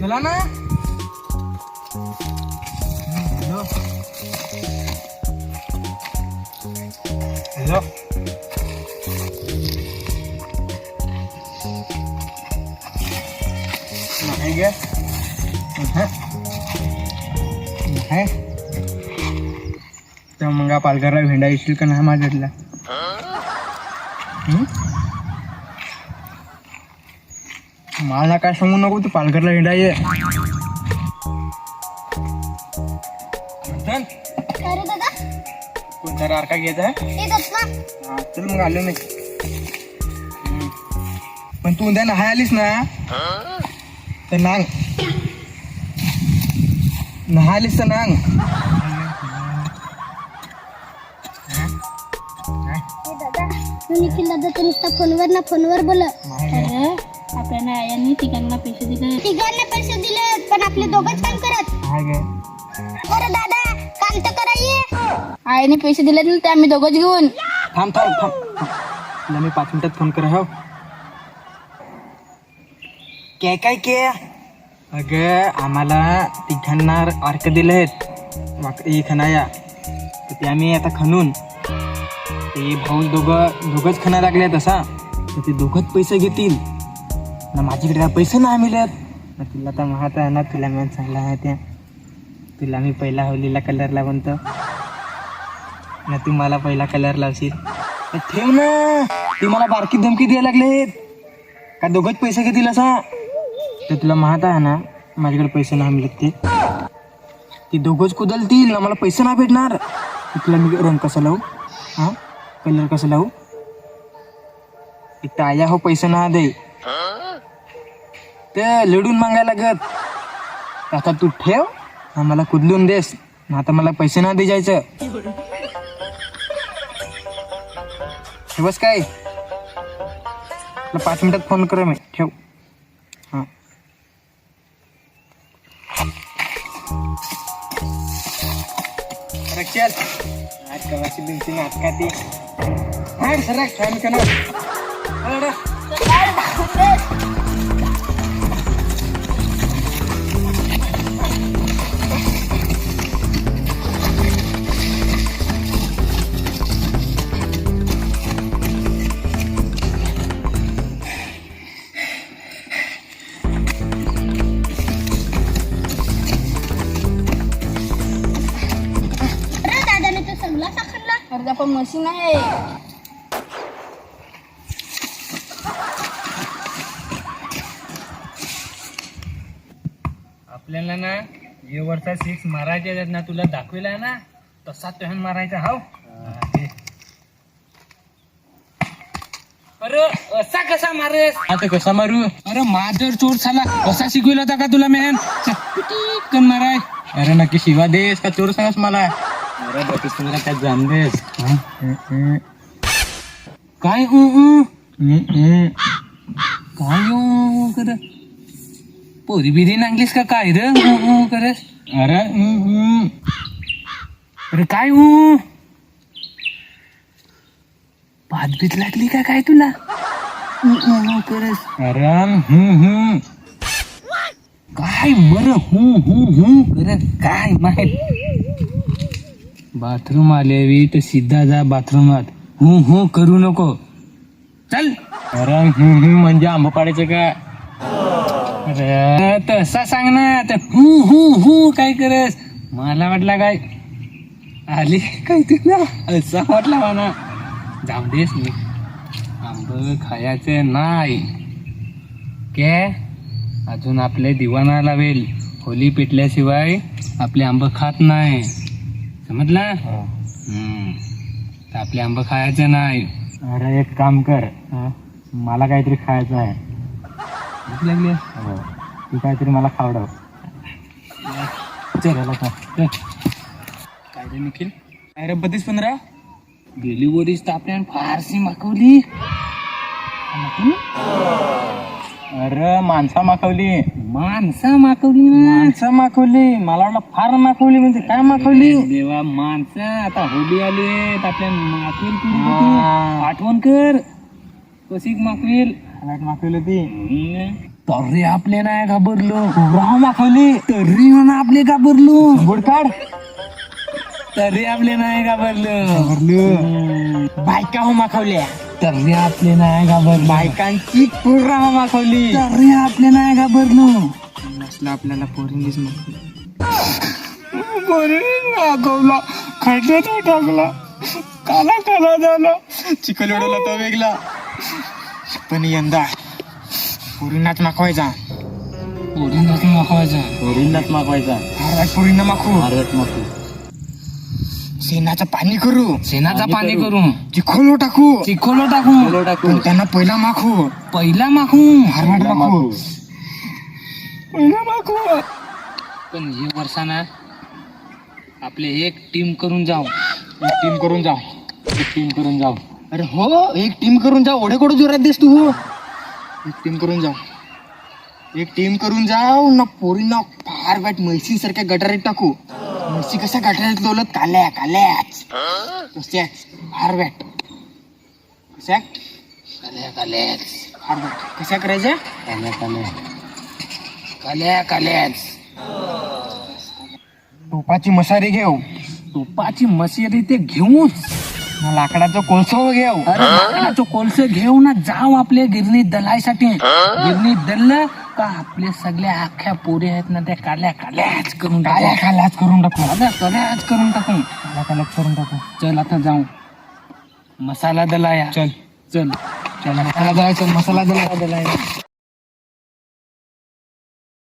चला ना. Hello hello नाही गे नाही तर मग पालघरला भेंडा येशील का नाही माझ्यातला. मला काय सांगू नको तू पालघरला भेंडा ये. अरे दादा कोणता रार का घ्यायचा हा चल मग आलो नाही. पण तू उद्या नाही आलीस ना तर नांग नाही आलीस तर नांग. निखिल दादा तू नुसता फोनवर बोल. अरे आपल्याला आयांनी तिघांना पैसे दिले पण आपले दोघंच काम करत. अरे दादा काम तर करा. आईने पैसे दिले ना ते आम्ही दोघंच घेऊन. थांब थांब थांब तुला मी 5 मिनिटात फोन करा. हो काय अगं आम्हाला तिघांना अर्क दिलेत खणाया तर ते आम्ही आता खणून ते भाऊ दोघंच खणा लागले तसा तर ते दोघंच पैसे घेतील ना. माझ्याकडे काय पैसे नाही मिळत ना. तुला तर माहित आहे ना तुला मी चांगला आहे त्या तुला मी पहिला होलीला कलर लावतो ना. तू मला पहिला कलर लावशील ठेव ना. ती मला बारकी धमकी द्यायला लागलेत का दोघंच पैसे घेतील असा. तर तुला माहित आहे ना माझ्याकडे पैसे नाही मिळत ते दोघंच कुदलतील ना. मला पैसे नाही भेटणार. तुला मी रंग कसं लावू हा कलर कसं लावू. एक तर आया हो पैसे नाही दे ते लढून मागायला लागत. आता तू ठेव ना मला कुदलून देस ना. आता मला पैसे नाही दे जायचं बस काय. 5 मिनिटात फोन कर मी ठेव. हां चल आज कवाची बिनची नाटका ती हां सरक थांब का ना. अर्धा पण मशीन आहे. आपल्याला ना ये वरचा 6 मारायचे ना. तुला दाखविला ना तसा तहन मारायचा. हाव अरे असा कसा मारेस. आता कसा मारू. अरे माझर चोर झाला कसा शिकविला होता का तुला मेहन कन माराय. अरे नक्की शिवा देस का चोर सांगस मला. अरे बाकी तुला काय जाण देस काय काय कर पोरी बिरी नांगलीस का काय रे करस. अरे अरे काय भात बीत लागली का काय तुला करस. अरे काय बर करत काय माहित. बाथरूम आले तर सीधा जा बाथरूमात. करू नको चल. अरे म्हणजे आंबा पाडायचं का. अरे तसा सांग ना. तर काय करस. मला वाटला काय आली काय तुला असा वाटला म्हणा. जाऊ देस मी आंब खायचं नाही के. अजून आपले दिवाना लावेल. होली पेटल्याशिवाय आपले आंब खात नाही समजला. तर आपले आंब खायचं नाही. अरे एक काम कर मला काहीतरी खायचं आहे. भूक लागली तू काहीतरी मला खावडव. चल काय रे निखिल. अरे 32-15 गेली वरीस तर आपल्याला फारशी मागवली. अरे माणसा मागवली मला वाटलं फार मागवली म्हणजे काय मागवली. देवा माणसं आता होली आली आपल्या मागवेल. आठवण कर कशी मागवेल. वाईट माखवली ती तरी आपले नाही घाबरलो. राव माखवली तरी म्हणा आपले घाबरलो. बोर्ड काढ. तरी आपले नाही घाबरलो. बायका हो माखवल्या. तरी आपले नाही घाबरलो. बायकांची पूर्ण माखवली. तरी आपले नाही घाबरलो. नसलं आपल्याला पोरींनीच माखवली. मागवला खड्ड्यात टाकला. काला काला झाला. चिखल उडवला तो वेगळा. पण यंदा पोरींनाच माखवायचा. पोरींनाच मागवायचा. पोरींनाच माखवायचा. पोरींना माखू. शेणाचं पाणी करू. शेणाचं पाणी करू. चिखोलो टाकू. चिखोलो टाकू. पण त्यांना पहिला माखू. पहिला माखू. हारवाट माखू. पहिला माखू. पण हे वर्षाना आपले एक टीम करून जाऊ. एक टीम करून जाऊ. एक टीम करून जाऊ. अरे हो, एक टीम करून जाऊ. ओढे कोडे जोरात दिस तू. हो, एक टीम करून जाऊ. एक टीम करून जाऊ ना. पोरींना फार वाईट म्हैसीसारख्या गटारीत टाकू. म्हैसी कशा गटारीत लोलत काल्या काल्याच तशाच फार वाईट. कशा काल्या काल्याच. फार वाईट कशा करायच्या. काल्या काल्या. काल्या काल्याच. टोपाची मशारी घेऊ. तुपाची मशिरी ते घेऊन लाकडाचं कोळसो घेऊ. लाकडाचं कोळसे घेऊ ना. जाऊ आपल्या गिरणीत दलायसाठी. गिरणीत दललं का आपले सगळे अख्ख्या पोरी आहेत ना त्या काल्या काल्याच करून काल्या काल्याच करून टाकू. काल्या काल्याच करून टाकू. काल्या काल्याच करून टाकू. चल आता जाऊ. मसाला दलाया. चल चल चल मसाला दलायचा. मसाला दलायचा.